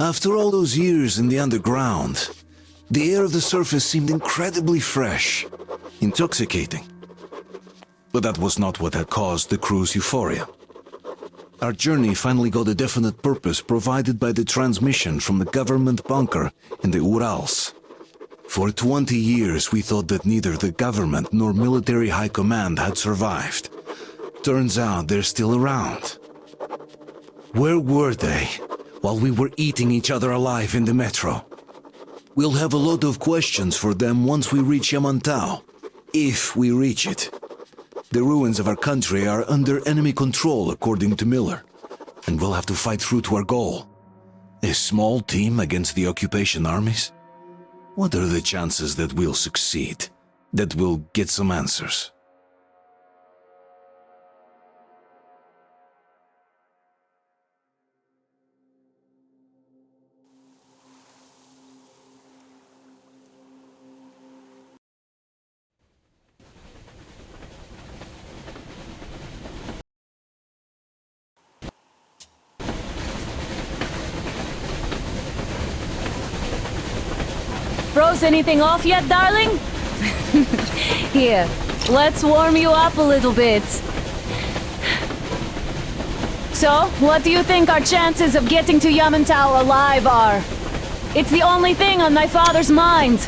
After all those years in the underground, the air of the surface seemed incredibly fresh, intoxicating. But that was not what had caused the crew's euphoria. Our journey finally got a definite purpose provided by the transmission from the government bunker in the Urals. For 20 years we thought that neither the government nor military high command had survived. Turns out they're still around. Where were they while we were eating each other alive in the metro? We'll have a lot of questions for them once we reach Yamantau, if we reach it. The ruins of our country are under enemy control, according to Miller, and we'll have to fight through to our goal. A small team against the occupation armies? What are the chances that we'll succeed, that we'll get some answers? Froze anything off yet, darling? Here, let's warm you up a little bit. So, what do you think our chances of getting to Yamantau alive are? It's the only thing on my father's mind.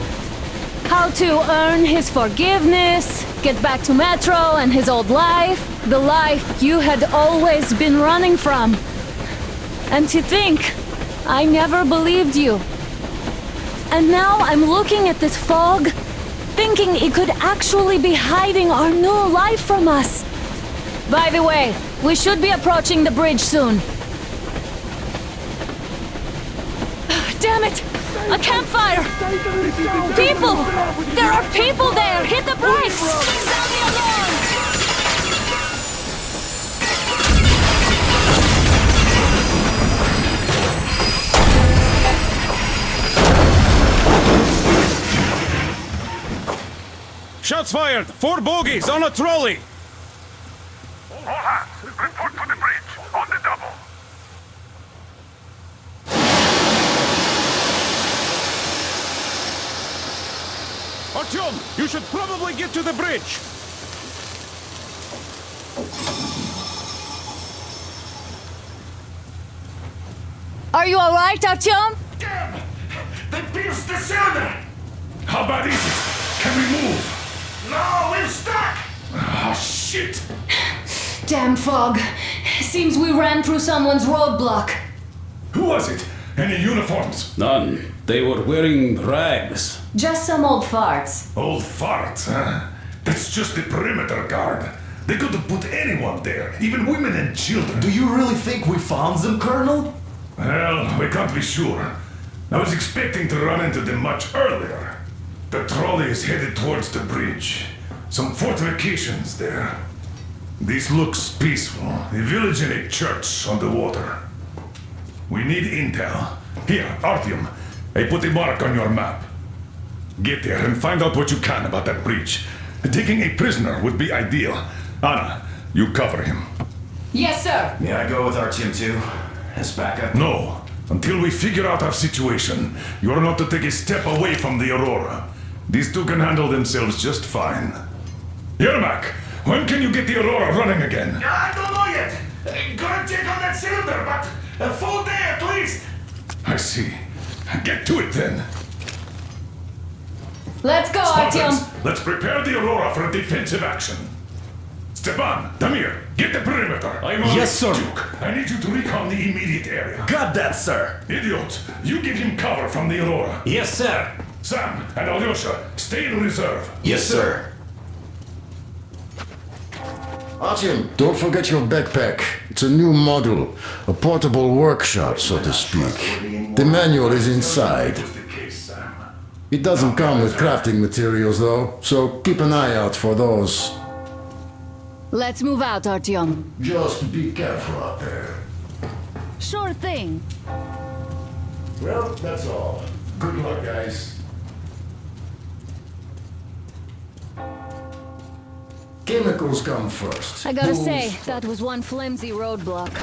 How to earn his forgiveness, get back to Metro and his old life, the life you had always been running from. And to think, I never believed you. And now I'm looking at this fog, thinking it could actually be hiding our new life from us. By the way, we should be approaching the bridge soon. Damn it! A campfire! People! There are people there! Hit the brakes! Sound the alarm! Shots fired! 4 bogies on a trolley! All hands, report to the bridge, on the double. Artyom, you should probably get to the bridge! Are you alright, Artyom? Damn! They pierced the cylinder! How bad is it? Can we move? No, we're stuck! Ah, shit! Damn fog. Seems we ran through someone's roadblock. Who was it? Any uniforms? None. They were wearing rags. Just some old farts. Old farts, huh? That's just the perimeter guard. They could have put anyone there, even women and children. Do you really think we found them, Colonel? Well, we can't be sure. I was expecting to run into them much earlier. The trolley is headed towards the bridge. Some fortifications there. This looks peaceful. A village and a church on the water. We need intel. Here, Artyom, I put a mark on your map. Get there and find out what you can about that bridge. Taking a prisoner would be ideal. Anna, you cover him. Yes, sir. May I go with Artyom too? As backup? No. Until we figure out our situation, you're not to take a step away from the Aurora. These two can handle themselves just fine. Yermak, when can you get the Aurora running again? I don't know yet. Gonna check on that cylinder, but a full day at least. I see. Get to it then. Let's go, Spartans, Artyom. let's prepare the Aurora for a defensive action. Stepan, Damir, get the perimeter. I'm on Yes, sir. Duke, I need you to recon the immediate area. Got that, sir. Idiot, you give him cover from the Aurora. Yes, sir. Sam and Alyosha, stay in reserve. Yes, sir. Artyom, don't forget your backpack. It's a new model, a portable workshop, so to speak. The manual is inside. That was the case, Sam. It doesn't come with crafting materials, though, so keep an eye out for those. Let's move out, Artyom. Just be careful out there. Sure thing. Well, that's all. Good luck, guys. Chemicals come first. I gotta Booze say, first. that was one flimsy roadblock.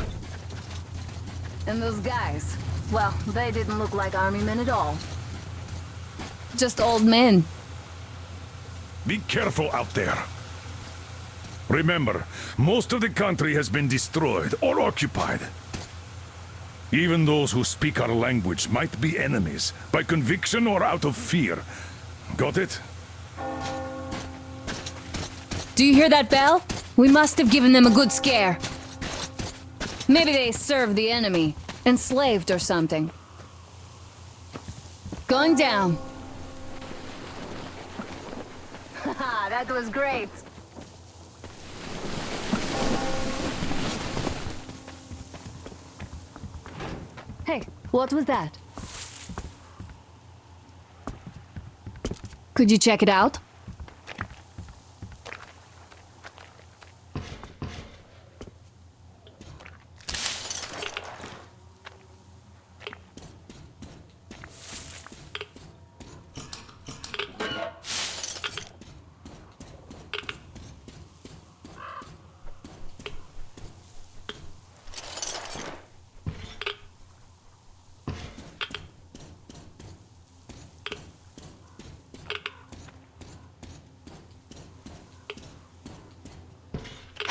And those guys, Well, they didn't look like army men at all. Just old men. Be careful out there. Remember, most of the country has been destroyed or occupied. Even those who speak our language might be enemies, by conviction or out of fear. Got it? Do you hear that bell? We must have given them a good scare. Maybe they served the enemy, enslaved or something. Going down. Haha, that was great. Hey, what was that? Could you check it out?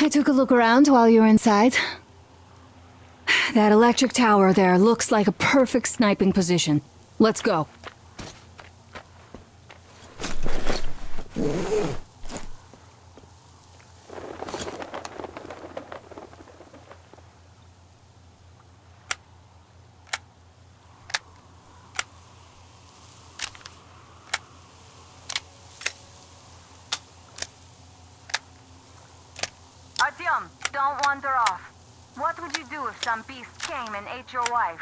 I took a look around while you were inside. That electric tower there looks like a perfect sniping position. Let's go. Artyom, don't wander off. What would you do if some beast came and ate your wife?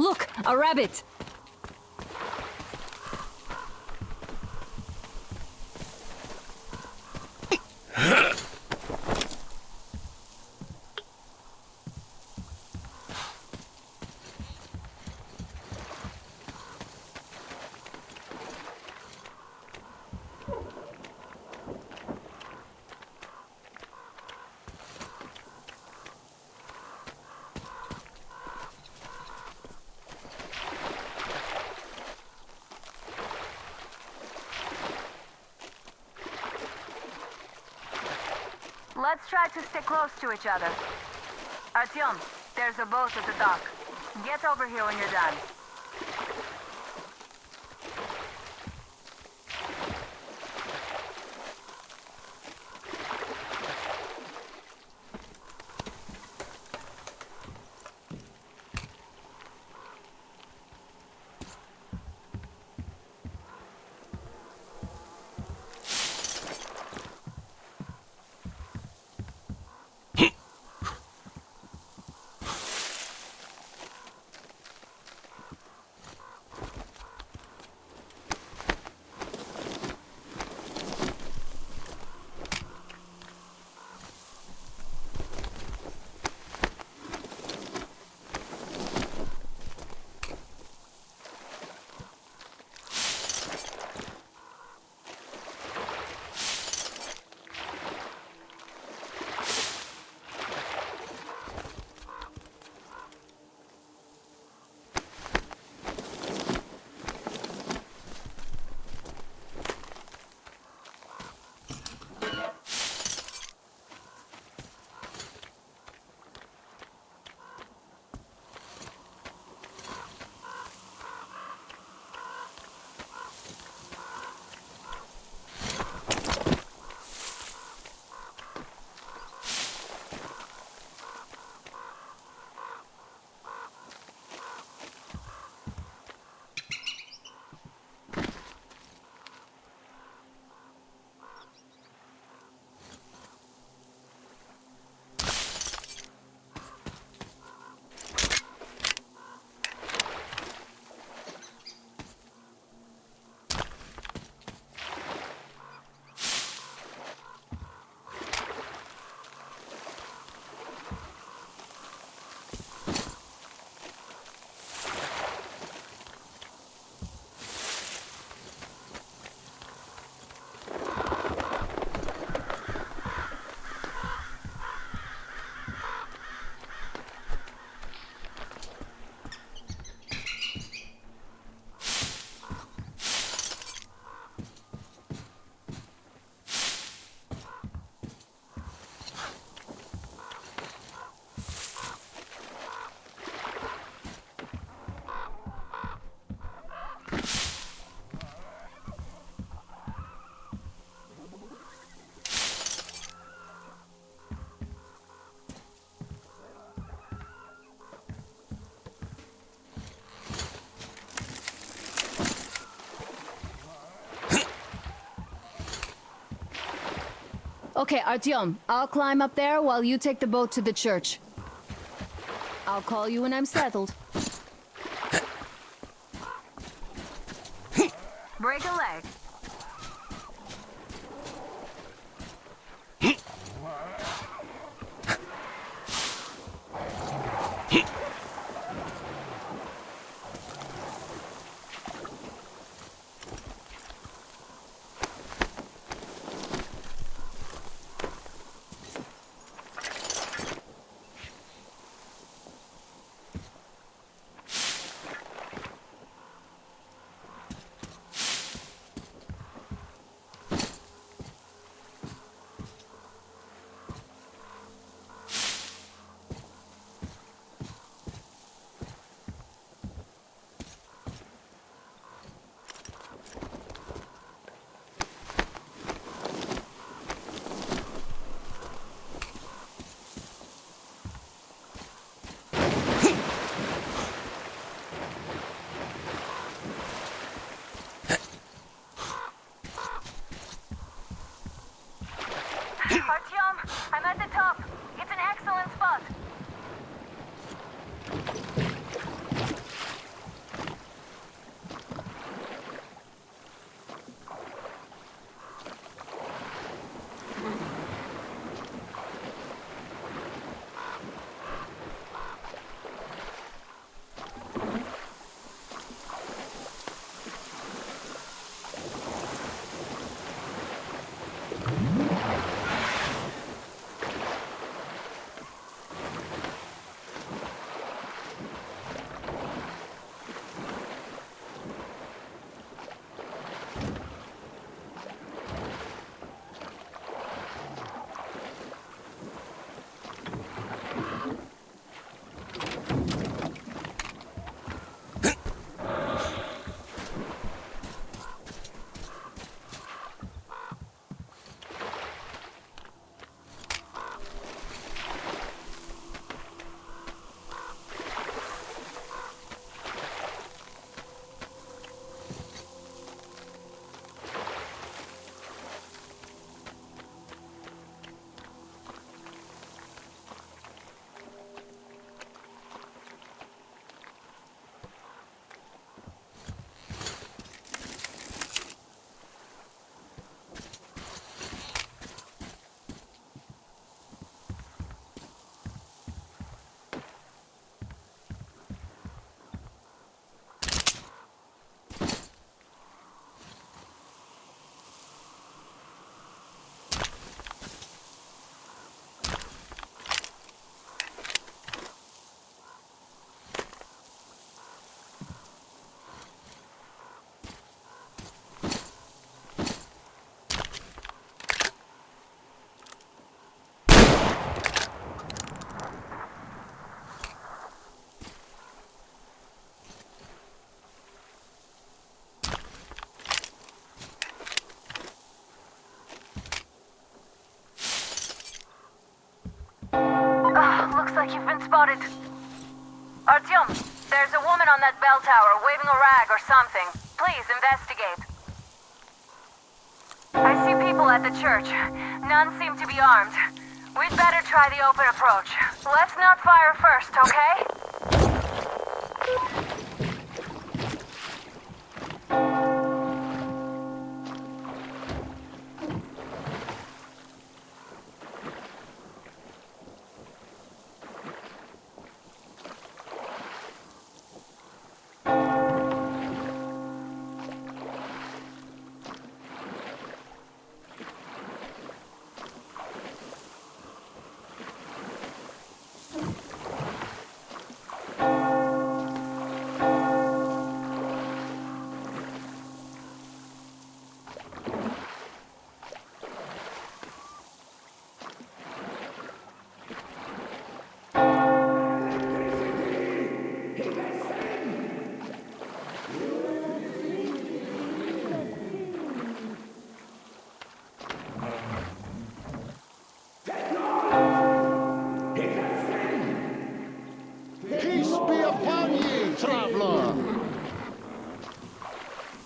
Look, a rabbit! Let's try to stay close to each other. Artyom, there's a boat at the dock. Get over here when you're done. Okay, Artyom, I'll climb up there while you take the boat to the church. I'll call you when I'm settled. Break a leg. Artyom, I'm at the top. It's an excellent spot. Looks like you've been spotted. Artyom, there's a woman on that bell tower waving a rag or something. Please investigate. I see people at the church. None seem to be armed. We'd better try the open approach. Let's not fire first, okay?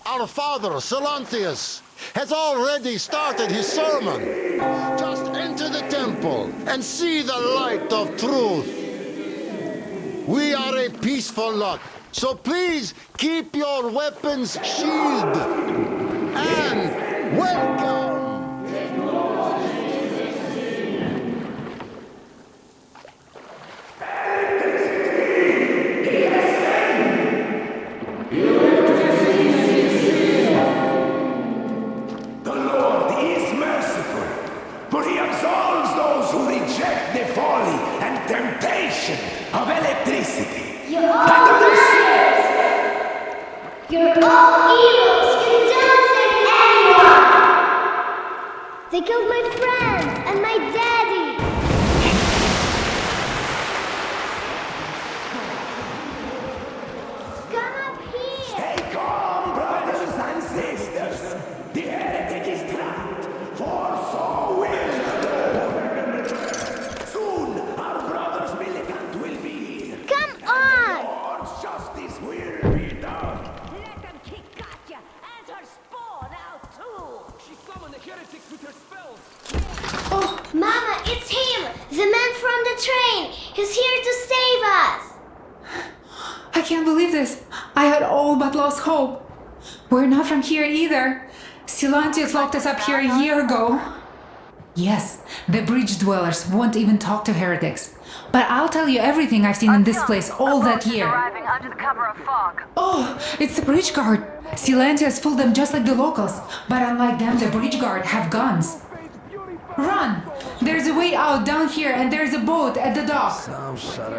Our father, Silantius, has already started his sermon. Just people and see the light of truth. We are a peaceful lot, so please keep your weapons sheathed. And welcome! The Lord is merciful, but he absolves those who reject the folly and temptation of electricity. You're all murderers! You're all evils! You don't save anyone! They killed my friends and my daddy! Come up here! Stay calm, brothers and sisters. The heretic is trapped, for so will the Lord. Soon our brother's militant will be here. Come on! Lord's justice will be done. Let them kick Katia and her spawn out too! She summoned the heretics with her spells. Oh, Mama, it's him! The man from the train! He's here to save us! I can't believe this. I had all but lost hope. We're not from here either. Silantius locked us up here a year ago. Yes, the bridge dwellers won't even talk to heretics. But I'll tell you everything I've seen in this place all that year. Arriving under the cover of fog. Oh, it's the bridge guard. Silantius fooled them just like the locals. But unlike them, the bridge guard have guns. Run! There's a way out down here and there's a boat at the dock.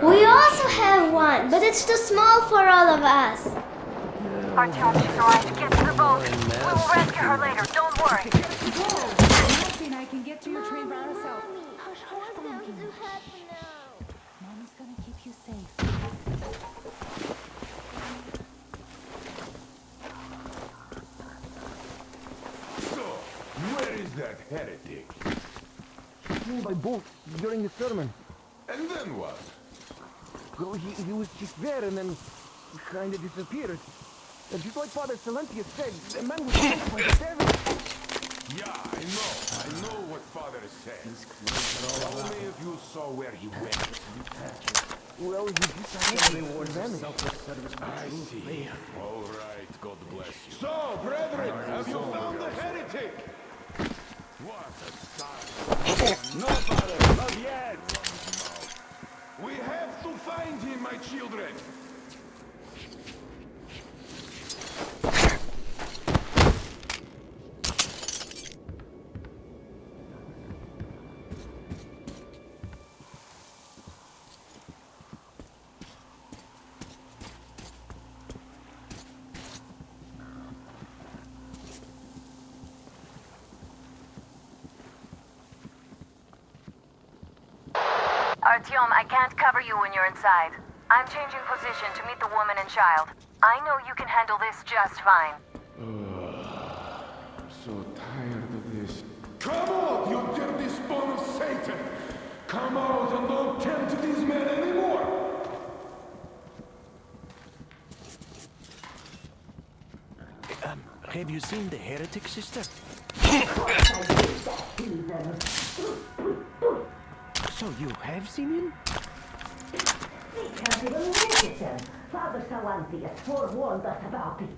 We also have one, but it's too small for all of us. Artyom, she's arrived. Get to the boat. We will rescue her later. Don't worry. I can get to your train by ourselves. What's going to happen now? Mommy's gonna keep you safe. So, where is that heretic? By boat during the sermon. And then what? Well, he was just there and then kind of disappeared. And just like Father Silentius said, the man was sent by the devil. Yeah, I know what Father said. Tell me if you saw where he went. Well, he just had to vanished. I see. All right, God bless you. So, brethren, have you found the heretic? What a sign. No, Father, not yet. We have to find him, my children. Artyom, I can't cover you when you're inside. I'm changing position to meet the woman and child. I know you can handle this just fine. So tired of this. Come out, you dirty spawn of Satan! Come out and don't tempt these men anymore! Have you seen the heretic, sister? So you have seen him? Father Salantius forewarned us about it.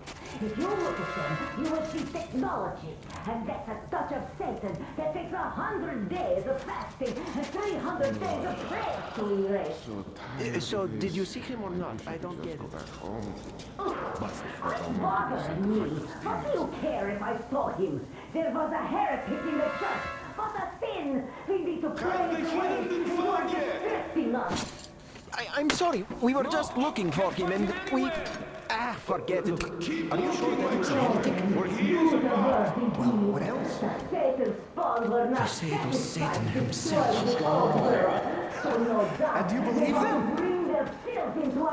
If you look at them, you will see technology. And that's a touch of Satan that takes 100 days of fasting and 300 days of prayer to erase. So did you see him or not? I don't get it. What's bothering me? What do you care if I saw him? There was a heretic in the church. What a sin! We need to pray it away. And you are distracting us. I'm sorry. We were just looking for him and we... forget it. Are you sure that was a heretic? Where he is about. Well, what else? Satan's spawn were not They say it was Satan himself. And do you believe them?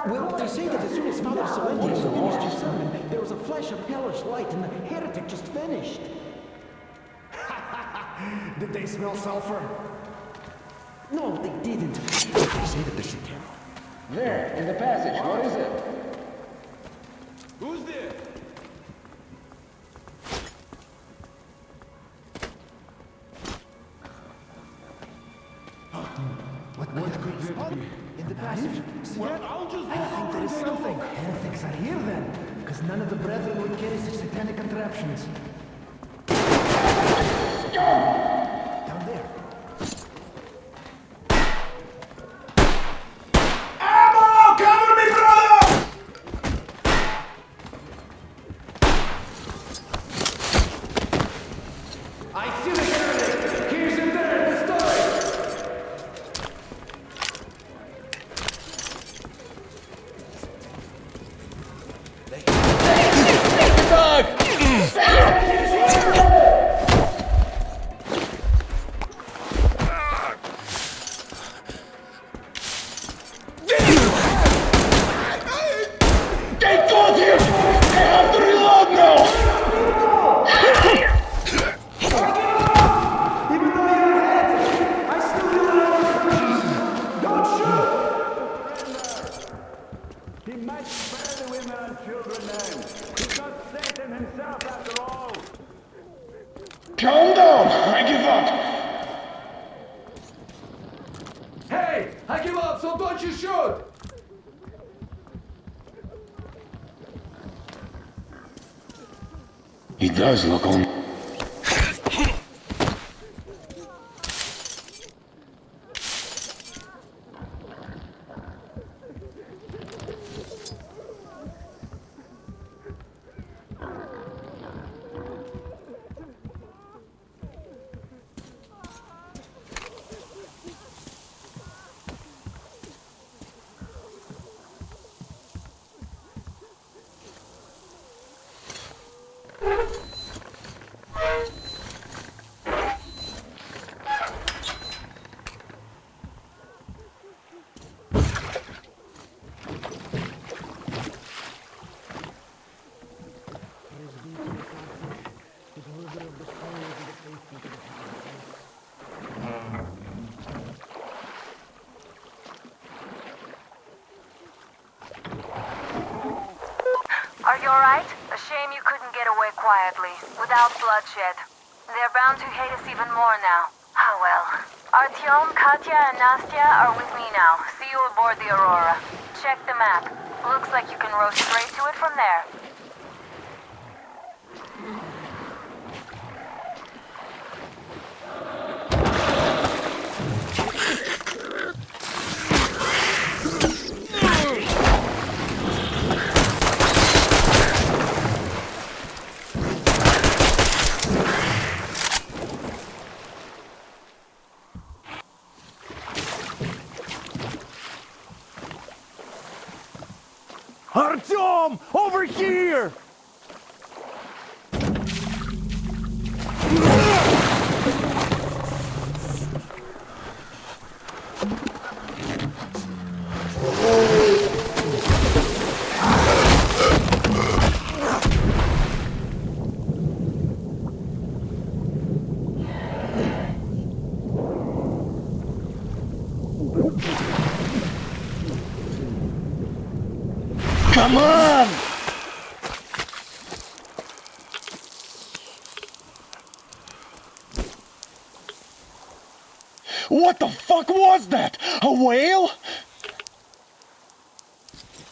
Well, they say that as soon as Father Silentius finished his sermon, there was a flash of hellish light and the heretic just vanished. Did they smell sulfur? No, they didn't. They say that there's a camera. There, in the passage. What is it? Who's there? What could it be? In the passage. See that? I think there is something. Heretics are here then, because none of the brethren would carry such satanic contraptions. Down there. Ammo! Cover me, brother! I see the heretic! Here's him there in the story! They got him! They have to reload now! Even though you're a heretic, I still do it on purpose! Don't shoot! He might spare the women and children then. He's not Satan himself after all. Calm down! I give up! Hey! I give up, so don't you shoot! He does look on. Are you alright? A shame you couldn't get away quietly, without bloodshed. They're bound to hate us even more now. Ah well. Artyom, Katia, and Nastia are with me now. See you aboard the Aurora. Check the map. Looks like you can row straight to it from there. Artyom! Over here! Come on! What the fuck was that? A whale?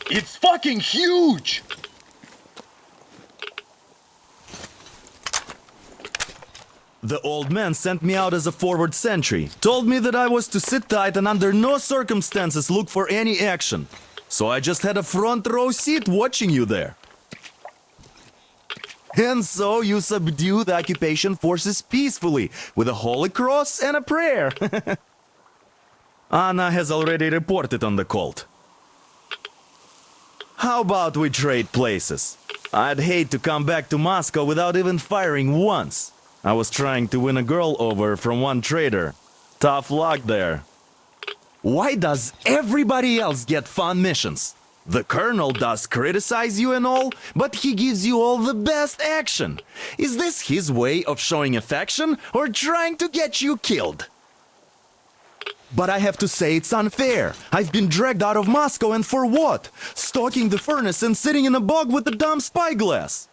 It's fucking huge! The old man sent me out as a forward sentry, told me that I was to sit tight and under no circumstances look for any action. So I just had a front row seat watching you there. And so you subdue the occupation forces peacefully with a holy cross and a prayer. Anna has already reported on the cult. How about we trade places? I'd hate to come back to Moscow without even firing once. I was trying to win a girl over from one trader. Tough luck there. Why does everybody else get fun missions? The colonel does criticize you and all, but he gives you all the best action. Is this his way of showing affection or trying to get you killed? But I have to say it's unfair. I've been dragged out of Moscow, and for what? Stalking the furnace and sitting in a bog with a dumb spyglass.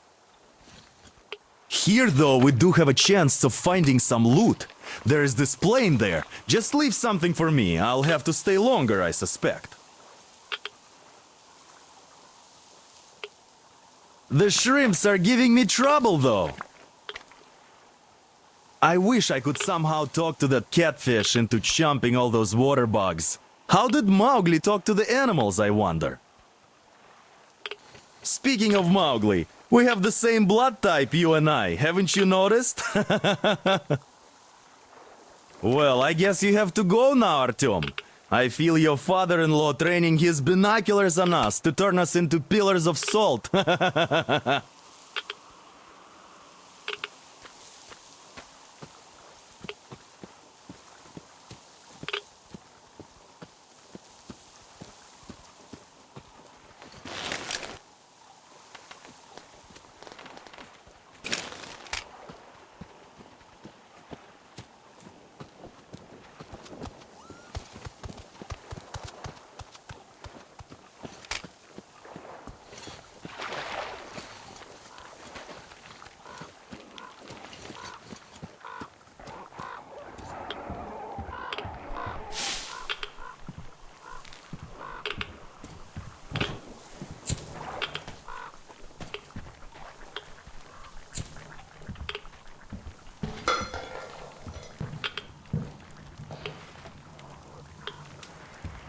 Here, though, we do have a chance of finding some loot. There is this plane there. Just leave something for me. I'll have to stay longer, I suspect. The shrimps are giving me trouble, though. I wish I could somehow talk to that catfish into chomping all those water bugs. How did Mowgli talk to the animals, I wonder? Speaking of Mowgli, we have the same blood type, you and I. Haven't you noticed? Well, I guess you have to go now, Artyom. I feel your father-in-law training his binoculars on us to turn us into pillars of salt.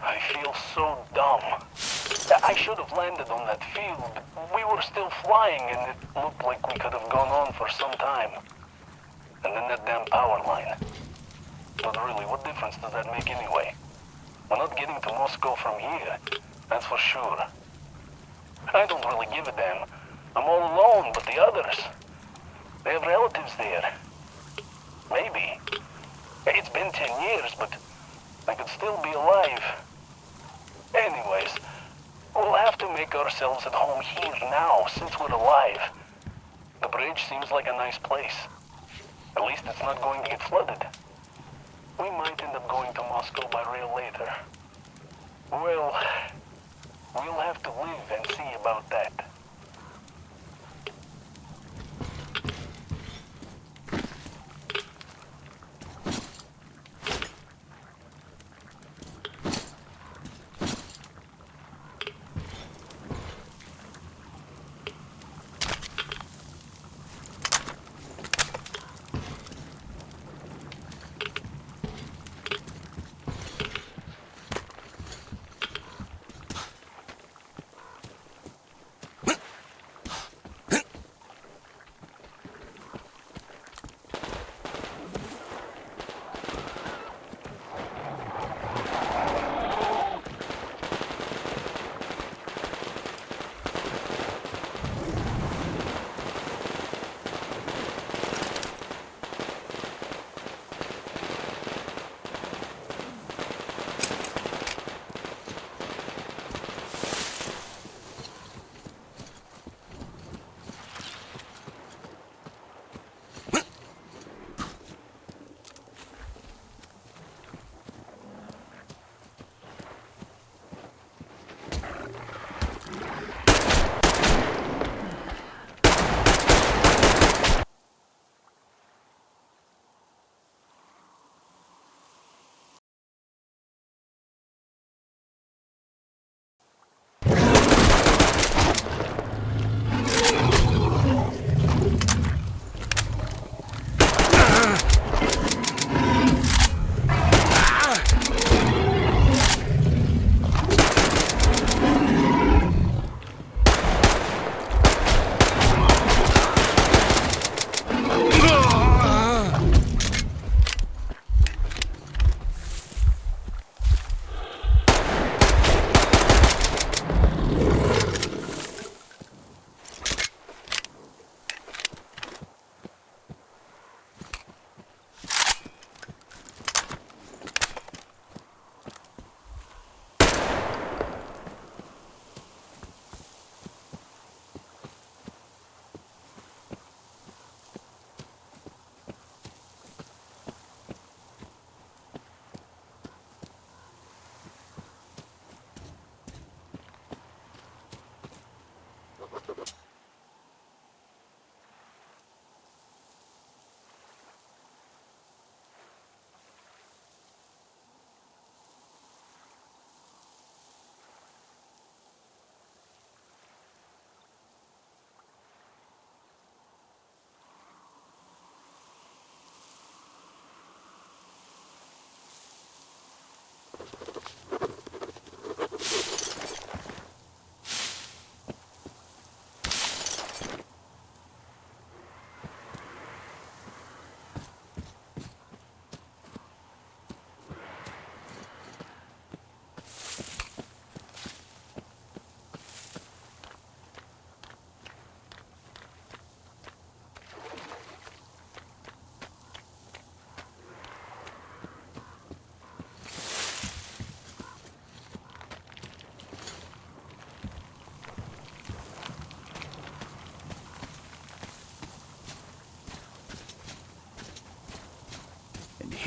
I feel so dumb. I should have landed on that field, but we were still flying and it looked like we could have gone on for some time. And then that damn power line. But really, what difference does that make anyway? We're not getting to Moscow from here, that's for sure. I don't really give a damn. I'm all alone, but the others, they have relatives there. Maybe. It's been 10 years, but I could still be alive. Anyways, we'll have to make ourselves at home here now, since we're alive. The bridge seems like a nice place. At least it's not going to get flooded. We might end up going to Moscow by rail later. Well, we'll have to live and see about that.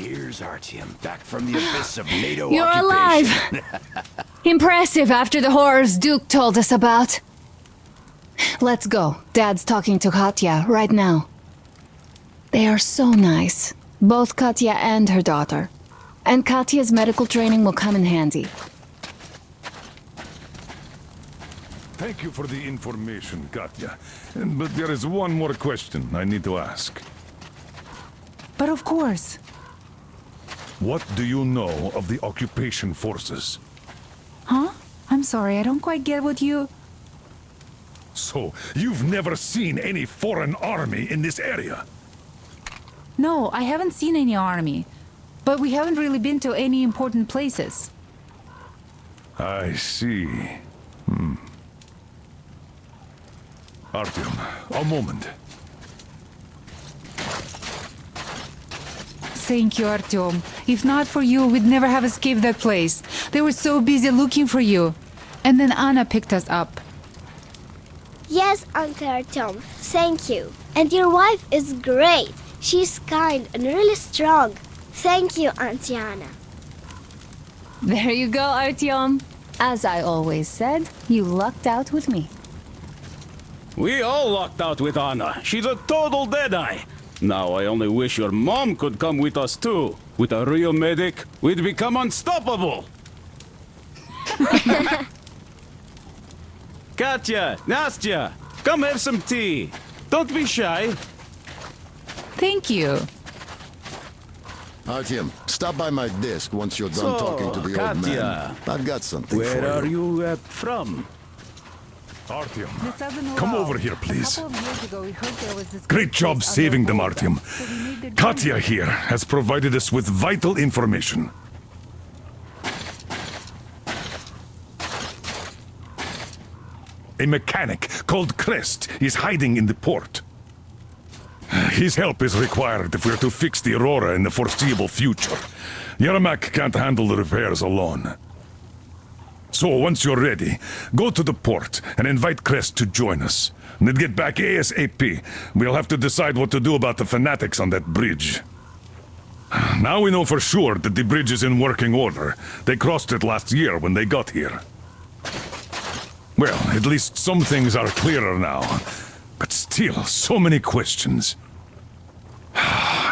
Here's Artyom, back from the abyss of NATO You're occupation. alive! Impressive after the horrors Duke told us about. Let's go. Dad's talking to Katia right now. They are so nice. Both Katia and her daughter. And Katia's medical training will come in handy. Thank you for the information, Katia. But there is one more question I need to ask. But of course. What do you know of the occupation forces? Huh? I'm sorry, I don't quite get what you... So, you've never seen any foreign army in this area? No, I haven't seen any army. But we haven't really been to any important places. I see. Artyom, a moment. Thank you, Artyom. If not for you, we'd never have escaped that place. They were so busy looking for you. And then Anna picked us up. Yes, Uncle Artyom, thank you. And your wife is great. She's kind and really strong. Thank you, Auntie Anna. There you go, Artyom. As I always said, you lucked out with me. We all lucked out with Anna. She's a total deadeye. Now I only wish your mom could come with us too. With a real medic, we'd become unstoppable. Katia, Nastia, come have some tea. Don't be shy. Thank you. Artyom, stop by my desk once you're done So, talking to the old man. Katia, I've got something for you. Where are you from? Artyom, This doesn't come allow. over here, please. A couple of years ago, we heard there was this Great job place saving them, under Artyom. so we made the Katia journey. here has provided us with vital information. A mechanic called Crest is hiding in the port. His help is required if we're to fix the Aurora in the foreseeable future. Yermak can't handle the repairs alone. So, once you're ready, go to the port and invite Crest to join us. And then get back ASAP. We'll have to decide what to do about the fanatics on that bridge. Now we know for sure that the bridge is in working order. They crossed it last year when they got here. Well, at least some things are clearer now. But still, so many questions.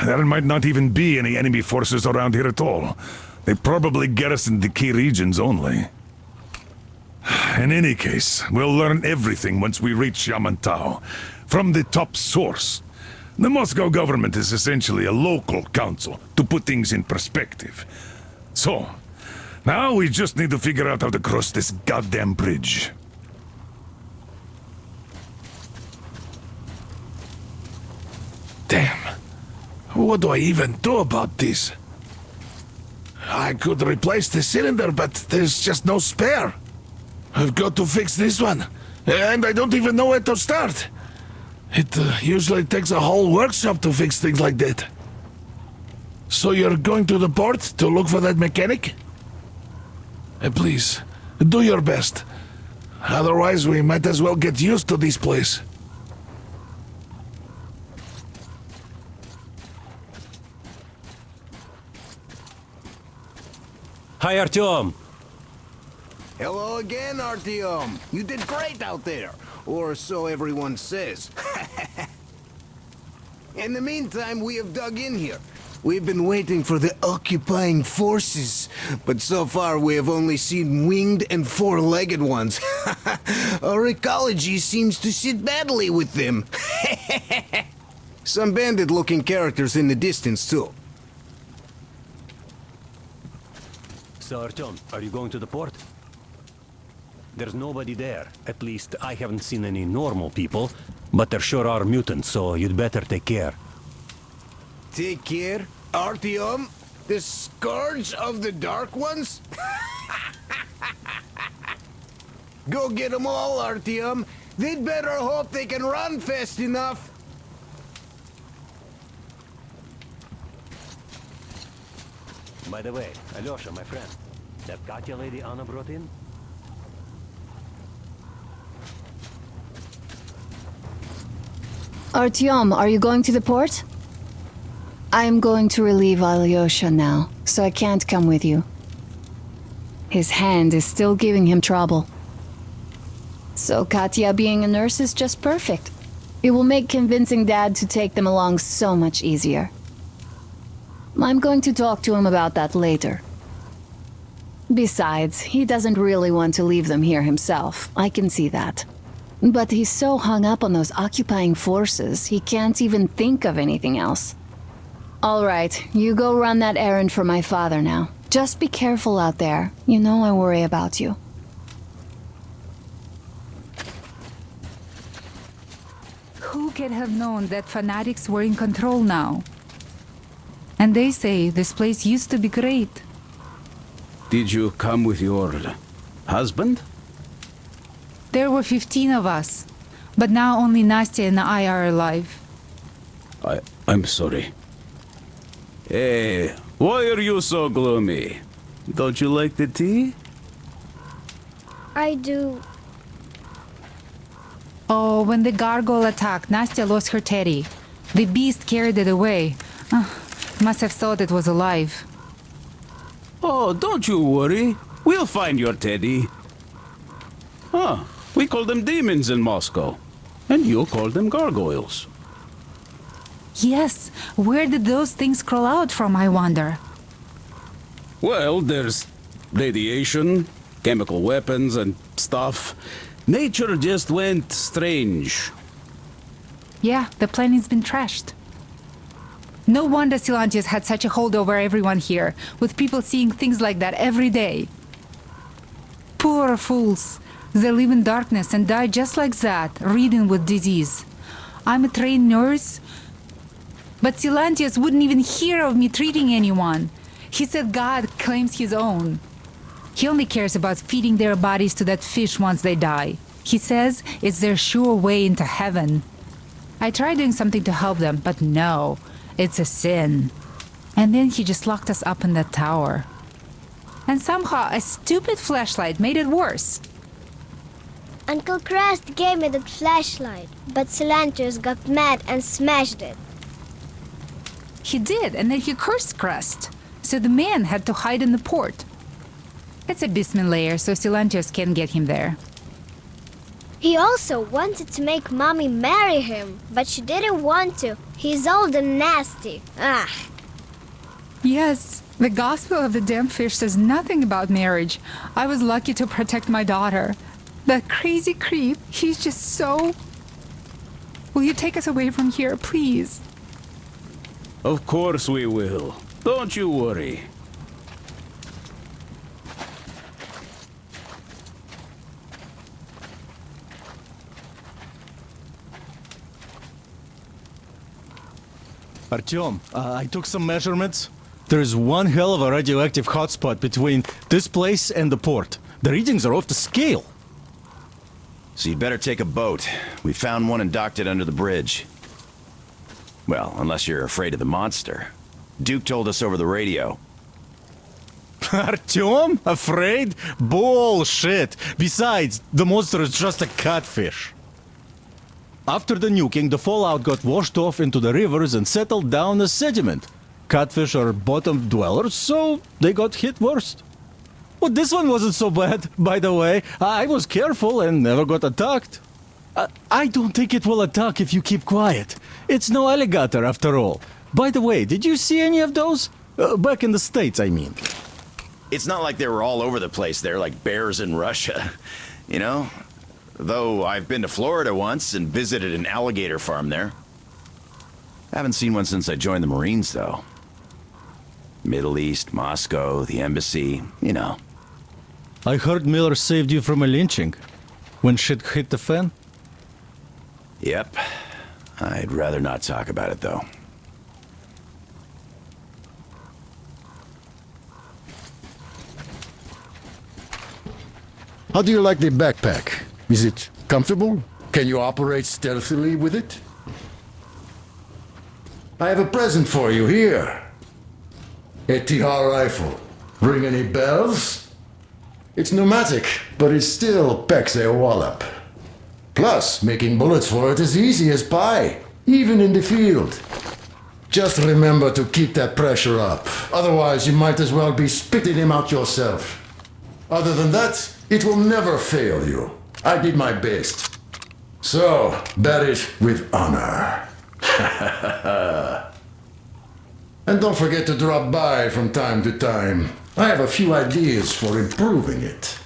There might not even be any enemy forces around here at all. They probably garrison the key regions only. In any case, we'll learn everything once we reach Yamantau. From the top source. The Moscow government is essentially a local council, to put things in perspective. So, now we just need to figure out how to cross this goddamn bridge. Damn. What do I even do about this? I could replace the cylinder, but there's just no spare. I've got to fix this one. And I don't even know where to start. It usually takes a whole workshop to fix things like that. So you're going to the port to look for that mechanic? Please, do your best. Otherwise, we might as well get used to this place. Hi, Artyom. Hello again, Artyom. You did great out there. Or so everyone says. In the meantime, we have dug in here. We've been waiting for the occupying forces, but so far we have only seen winged and four-legged ones. Our ecology seems to sit badly with them. Some bandit-looking characters in the distance, too. So, Artyom, are you going to the port? There's nobody there. At least, I haven't seen any normal people. But there sure are mutants, so you'd better take care. Take care, Artyom? The scourge of the Dark Ones? Go get them all, Artyom. They'd better hope they can run fast enough. By the way, Alyosha, my friend, that Katia lady Anna brought in? Artyom, are you going to the port? I am going to relieve Alyosha now, so I can't come with you. His hand is still giving him trouble. So Katia being a nurse is just perfect. It will make convincing Dad to take them along so much easier. I'm going to talk to him about that later. Besides, he doesn't really want to leave them here himself. I can see that. But he's so hung up on those occupying forces, he can't even think of anything else. All right, you go run that errand for my father now. Just be careful out there. You know I worry about you. Who could have known that fanatics were in control now? And they say this place used to be great. Did you come with your husband? There were 15 of us, but now only Nastia and I are alive. I'm sorry. Hey, why are you so gloomy? Don't you like the tea? I do. Oh, when the gargoyle attacked, Nastia lost her teddy. The beast carried it away. Must have thought it was alive. Oh, don't you worry. We'll find your teddy. Huh. We call them demons in Moscow. And you call them gargoyles. Yes, where did those things crawl out from, I wonder? Well, there's radiation, chemical weapons and stuff. Nature just went strange. Yeah, the planet's been trashed. No wonder Silantius had such a hold over everyone here, with people seeing things like that every day. Poor fools. They live in darkness and die just like that, ridden with disease. I'm a trained nurse, but Silantius wouldn't even hear of me treating anyone. He said God claims his own. He only cares about feeding their bodies to that fish once they die. He says it's their sure way into heaven. I tried doing something to help them, but no, it's a sin. And then he just locked us up in that tower. And somehow a stupid flashlight made it worse. Uncle Crest gave me the flashlight, but Silantius got mad and smashed it. He did, and then he cursed Crest. So the man had to hide in the port. It's a basement layer, so Silantius can't get him there. He also wanted to make Mommy marry him, but she didn't want to. He's old and nasty. Ah. Yes, the Gospel of the Damned Fish says nothing about marriage. I was lucky to protect my daughter. That crazy creep, he's just so... Will you take us away from here, please? Of course we will. Don't you worry. Artyom, I took some measurements. There is one hell of a radioactive hotspot between this place and the port. The readings are off the scale. So you'd better take a boat. We found one and docked it under the bridge. Well, unless you're afraid of the monster. Duke told us over the radio. Artyom? Afraid? Bullshit! Besides, the monster is just a catfish. After the nuking, the fallout got washed off into the rivers and settled down as sediment. Catfish are bottom dwellers, so they got hit worst. Well, this one wasn't so bad, by the way. I was careful and never got attacked. I don't think it will attack if you keep quiet. It's no alligator after all. By the way, did you see any of those? Back in the States, I mean. It's not like they were all over the place there like bears in Russia, you know? Though I've been to Florida once and visited an alligator farm there. Haven't seen one since I joined the Marines, though. Middle East, Moscow, the embassy, you know. I heard Miller saved you from a lynching. When shit hit the fan? Yep. I'd rather not talk about it, though. How do you like the backpack? Is it comfortable? Can you operate stealthily with it? I have a present for you here. A TR rifle. Ring any bells? It's pneumatic, but it still packs a wallop. Plus, making bullets for it is easy as pie, even in the field. Just remember to keep that pressure up. Otherwise, you might as well be spitting him out yourself. Other than that, it will never fail you. I did my best. So, bear it with honor. And don't forget to drop by from time to time. I have a few ideas for improving it.